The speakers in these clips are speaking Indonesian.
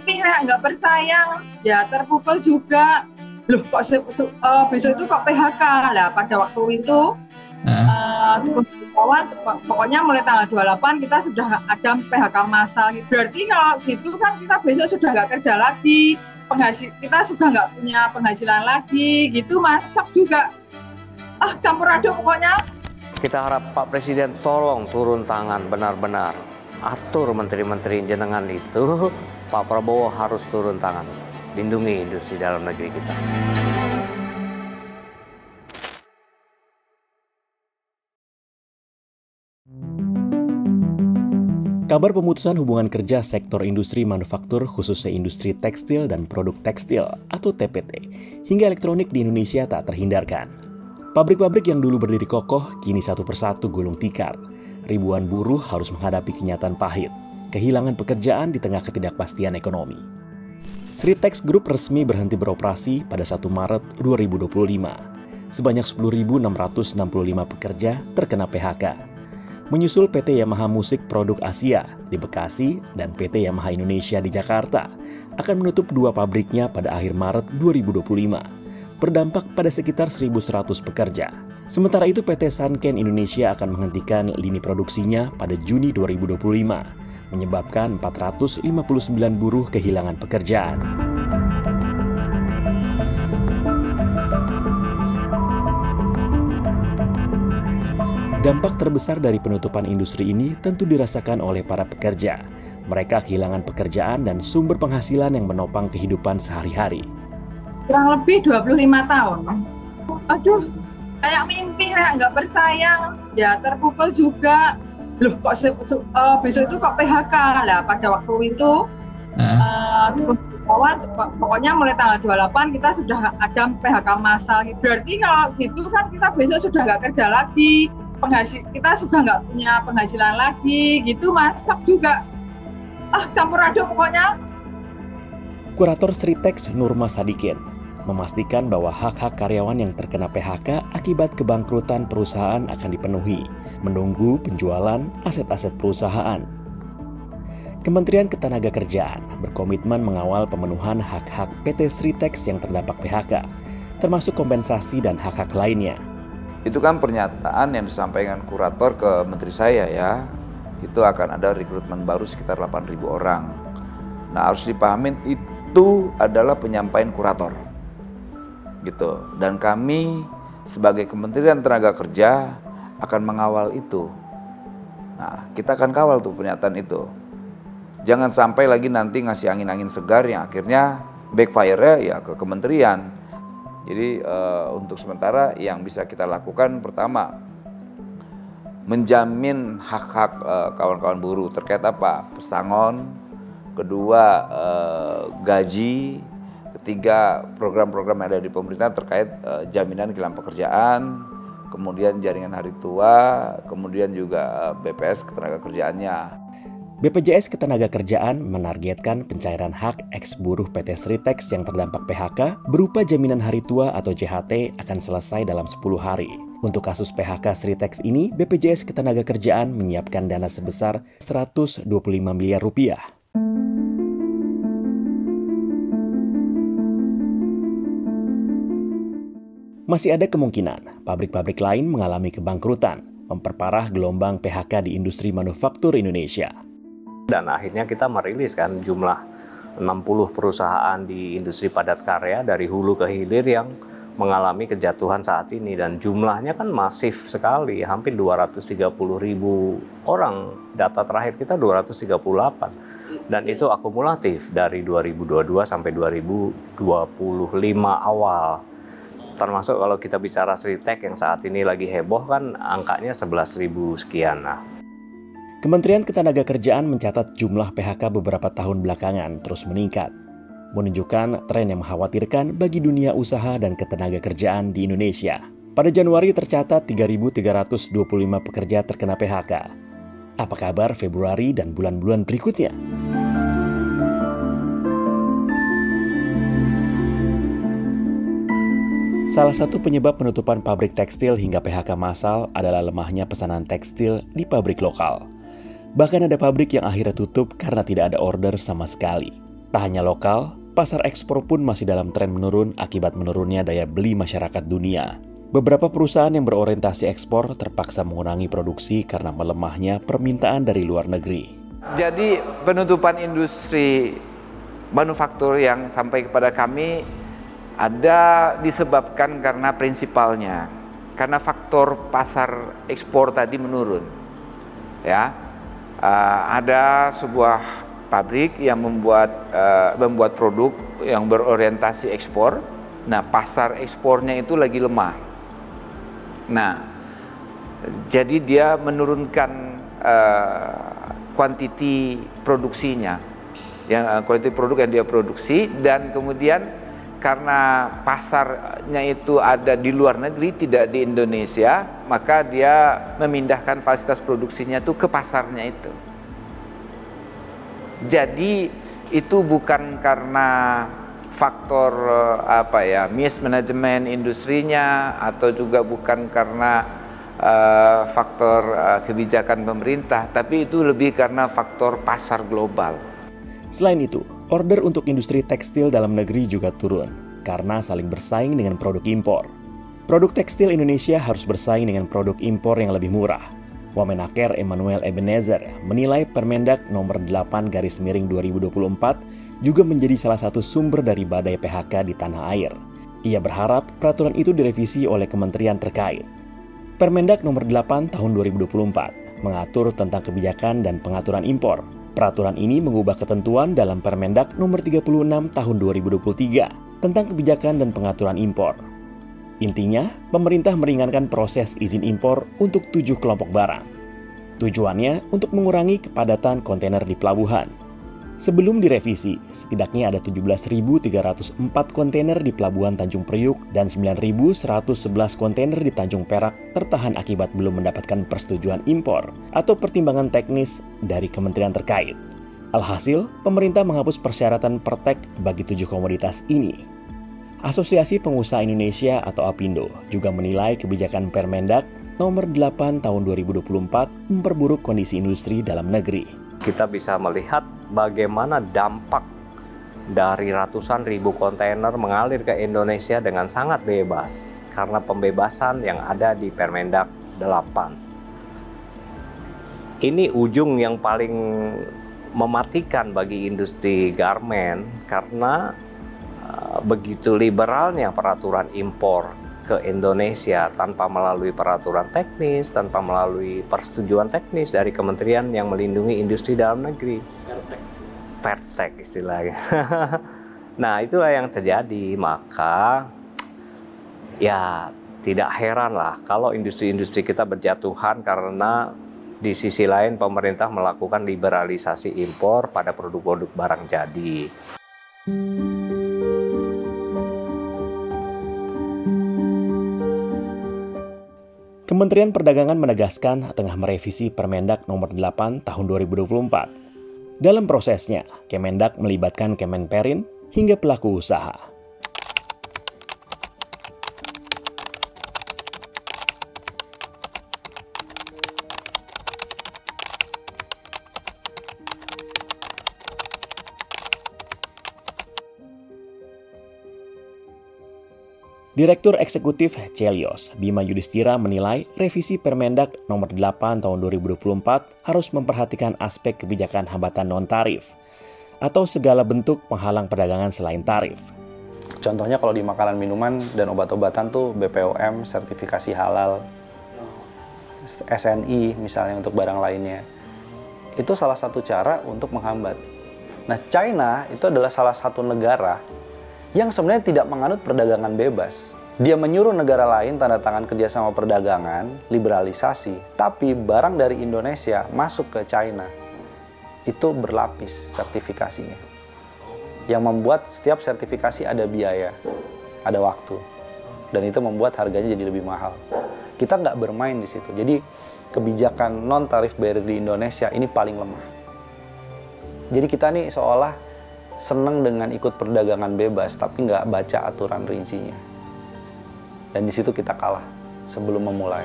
mimpi nggak percaya, ya terpukul juga. Loh kok besok itu kok PHK lah. Pada waktu itu pokoknya mulai tanggal 28 kita sudah ada PHK massal. Berarti kalau gitu kan kita besok sudah nggak kerja lagi, kita sudah nggak punya penghasilan lagi, gitu masak juga. Campur aduk pokoknya. Kita harap Pak Presiden tolong turun tangan benar-benar. Atur menteri-menteri jenengan itu, Pak Prabowo harus turun tangan. Lindungi industri dalam negeri kita. Kabar pemutusan hubungan kerja sektor industri manufaktur khususnya industri tekstil dan produk tekstil atau TPT hingga elektronik di Indonesia tak terhindarkan. Pabrik-pabrik yang dulu berdiri kokoh kini satu persatu gulung tikar. Ribuan buruh harus menghadapi kenyataan pahit, kehilangan pekerjaan di tengah ketidakpastian ekonomi. Sritex Group resmi berhenti beroperasi pada 1 Maret 2025. Sebanyak 10.665 pekerja terkena PHK. Menyusul PT Yamaha Musik Produk Asia di Bekasi dan PT Yamaha Indonesia di Jakarta akan menutup 2 pabriknya pada akhir Maret 2025. Berdampak pada sekitar 1.100 pekerja. Sementara itu PT Sanken Indonesia akan menghentikan lini produksinya pada Juni 2025. Menyebabkan 459 buruh kehilangan pekerjaan. Dampak terbesar dari penutupan industri ini tentu dirasakan oleh para pekerja. Mereka kehilangan pekerjaan dan sumber penghasilan yang menopang kehidupan sehari-hari. Kurang lebih 25 tahun. Aduh, kayak mimpi, kayak nggak percaya. Ya terpukul juga. Loh kok besok itu kok PHK lah. Pada waktu itu pokoknya mulai tanggal 28 kita sudah ada PHK massal. Berarti kalau gitu kan kita besok sudah nggak kerja lagi, kita sudah nggak punya penghasilan lagi, gitu masak juga. Campur aduk pokoknya. Kurator Sritex Nurma Sadikin memastikan bahwa hak-hak karyawan yang terkena PHK akibat kebangkrutan perusahaan akan dipenuhi, menunggu penjualan aset-aset perusahaan. Kementerian Ketenagakerjaan berkomitmen mengawal pemenuhan hak-hak PT Sritex yang terdampak PHK, termasuk kompensasi dan hak-hak lainnya. Itu kan pernyataan yang disampaikan kurator ke menteri saya ya. Itu akan ada rekrutmen baru sekitar 8.000 orang. Nah, harus dipahamin itu adalah penyampaian kurator. Gitu. Dan kami sebagai Kementerian Tenaga Kerja akan mengawal itu. Nah, kita akan kawal tuh pernyataan itu. Jangan sampai lagi nanti ngasih angin-angin segar yang akhirnya backfire-nya ya ke kementerian. Jadi untuk sementara yang bisa kita lakukan pertama menjamin hak-hak kawan-kawan buruh terkait apa? Pesangon, kedua gaji, ketiga program-program yang ada di pemerintah terkait jaminan kehilangan pekerjaan, kemudian jaringan hari tua, kemudian juga BPS ketenagakerjaannya. BPJS Ketenagakerjaan menargetkan pencairan hak eks-buruh PT Sritex yang terdampak PHK berupa jaminan hari tua atau JHT akan selesai dalam 10 hari. Untuk kasus PHK Sritex ini, BPJS Ketenagakerjaan menyiapkan dana sebesar 125 miliar rupiah. Masih ada kemungkinan pabrik-pabrik lain mengalami kebangkrutan, memperparah gelombang PHK di industri manufaktur Indonesia. Dan akhirnya kita merilis kan jumlah 60 perusahaan di industri padat karya dari hulu ke hilir yang mengalami kejatuhan saat ini. Dan jumlahnya kan masif sekali, hampir 230.000 orang. Data terakhir kita 238. Dan itu akumulatif dari 2022 sampai 2025 awal. Termasuk kalau kita bicara Sritex yang saat ini lagi heboh kan angkanya 11.000 sekian. Kementerian Ketenagakerjaan mencatat jumlah PHK beberapa tahun belakangan terus meningkat, menunjukkan tren yang mengkhawatirkan bagi dunia usaha dan ketenagakerjaan di Indonesia. Pada Januari tercatat 3.325 pekerja terkena PHK. Apa kabar Februari dan bulan-bulan berikutnya? Salah satu penyebab penutupan pabrik tekstil hingga PHK massal adalah lemahnya pesanan tekstil di pabrik lokal. Bahkan ada pabrik yang akhirnya tutup karena tidak ada order sama sekali. Tak hanya lokal, pasar ekspor pun masih dalam tren menurun akibat menurunnya daya beli masyarakat dunia. Beberapa perusahaan yang berorientasi ekspor terpaksa mengurangi produksi karena melemahnya permintaan dari luar negeri. Jadi penutupan industri manufaktur yang sampai kepada kami ada disebabkan karena prinsipalnya, karena faktor pasar ekspor tadi menurun. Ya, ada sebuah pabrik yang membuat produk yang berorientasi ekspor. Nah, pasar ekspornya itu lagi lemah. Nah, jadi dia menurunkan kuantiti produksinya, kuantiti produk yang dia produksi, dan kemudian karena pasarnya itu ada di luar negeri, tidak di Indonesia, maka dia memindahkan fasilitas produksinya itu ke pasarnya itu. Jadi itu bukan karena faktor mismanagement industrinya, atau juga bukan karena faktor kebijakan pemerintah, tapi itu lebih karena faktor pasar global. Selain itu, order untuk industri tekstil dalam negeri juga turun karena saling bersaing dengan produk impor. Produk tekstil Indonesia harus bersaing dengan produk impor yang lebih murah. Wamenaker Emmanuel Ebenezer menilai Permendag nomor 8/2024 juga menjadi salah satu sumber dari badai PHK di tanah air. Ia berharap peraturan itu direvisi oleh kementerian terkait. Permendag nomor 8 tahun 2024 mengatur tentang kebijakan dan pengaturan impor. Peraturan ini mengubah ketentuan dalam Permendag nomor 36 tahun 2023 tentang kebijakan dan pengaturan impor. Intinya, pemerintah meringankan proses izin impor untuk 7 kelompok barang. Tujuannya untuk mengurangi kepadatan kontainer di pelabuhan. Sebelum direvisi, setidaknya ada 17.304 kontainer di Pelabuhan Tanjung Priuk dan 9.111 kontainer di Tanjung Perak tertahan akibat belum mendapatkan persetujuan impor atau pertimbangan teknis dari kementerian terkait. Alhasil, pemerintah menghapus persyaratan pertek bagi 7 komoditas ini. Asosiasi Pengusaha Indonesia atau APindo juga menilai kebijakan Permendag nomor 8 tahun 2024 memperburuk kondisi industri dalam negeri. Kita bisa melihat bagaimana dampak dari ratusan ribu kontainer mengalir ke Indonesia dengan sangat bebas karena pembebasan yang ada di Permendag 8. Ini ujung yang paling mematikan bagi industri garmen karena begitu liberalnya peraturan impor ke Indonesia tanpa melalui peraturan teknis, tanpa melalui persetujuan teknis dari kementerian yang melindungi industri dalam negeri. Pertek istilahnya. Nah, itulah yang terjadi. Maka ya tidak heran lah kalau industri-industri kita berjatuhan karena di sisi lain pemerintah melakukan liberalisasi impor pada produk-produk barang jadi. Kementerian Perdagangan menegaskan tengah merevisi Permendag nomor 8 tahun 2024. Dalam prosesnya, Kemendag melibatkan Kemenperin hingga pelaku usaha. Direktur Eksekutif Celios, Bima Yudhistira menilai revisi Permendag nomor 8 tahun 2024 harus memperhatikan aspek kebijakan hambatan non-tarif atau segala bentuk penghalang perdagangan selain tarif. Contohnya kalau di makanan minuman dan obat-obatan tuh BPOM, sertifikasi halal, SNI misalnya untuk barang lainnya. Itu salah satu cara untuk menghambat. Nah, China itu adalah salah satu negara yang sebenarnya tidak menganut perdagangan bebas. Dia menyuruh negara lain tanda tangan kerjasama perdagangan, liberalisasi, tapi barang dari Indonesia masuk ke China, itu berlapis sertifikasinya. Yang membuat setiap sertifikasi ada biaya, ada waktu, dan itu membuat harganya jadi lebih mahal. Kita nggak bermain di situ, jadi kebijakan non-tarif barrier di Indonesia ini paling lemah. Jadi kita nih seolah senang dengan ikut perdagangan bebas, tapi nggak baca aturan rincinya. Dan di situ kita kalah sebelum memulai.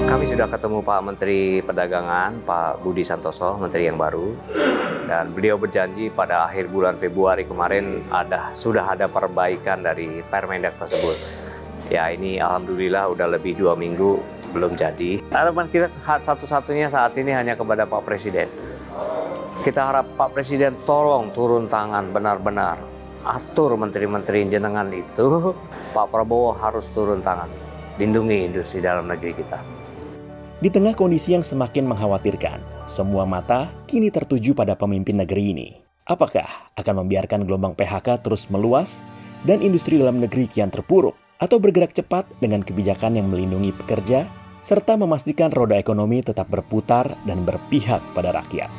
Kami sudah ketemu Pak Menteri Perdagangan, Pak Budi Santoso, Menteri yang baru. Dan beliau berjanji pada akhir bulan Februari kemarin sudah ada perbaikan dari Permendak tersebut. Ya ini alhamdulillah udah lebih 2 minggu belum jadi. Harapan kita satu-satunya saat ini hanya kepada Pak Presiden. Kita harap Pak Presiden tolong turun tangan benar-benar. Atur menteri-menteri jenengan itu, Pak Prabowo harus turun tangan. Lindungi industri dalam negeri kita. Di tengah kondisi yang semakin mengkhawatirkan, semua mata kini tertuju pada pemimpin negeri ini. Apakah akan membiarkan gelombang PHK terus meluas dan industri dalam negeri kian terpuruk, atau bergerak cepat dengan kebijakan yang melindungi pekerja serta memastikan roda ekonomi tetap berputar dan berpihak pada rakyat?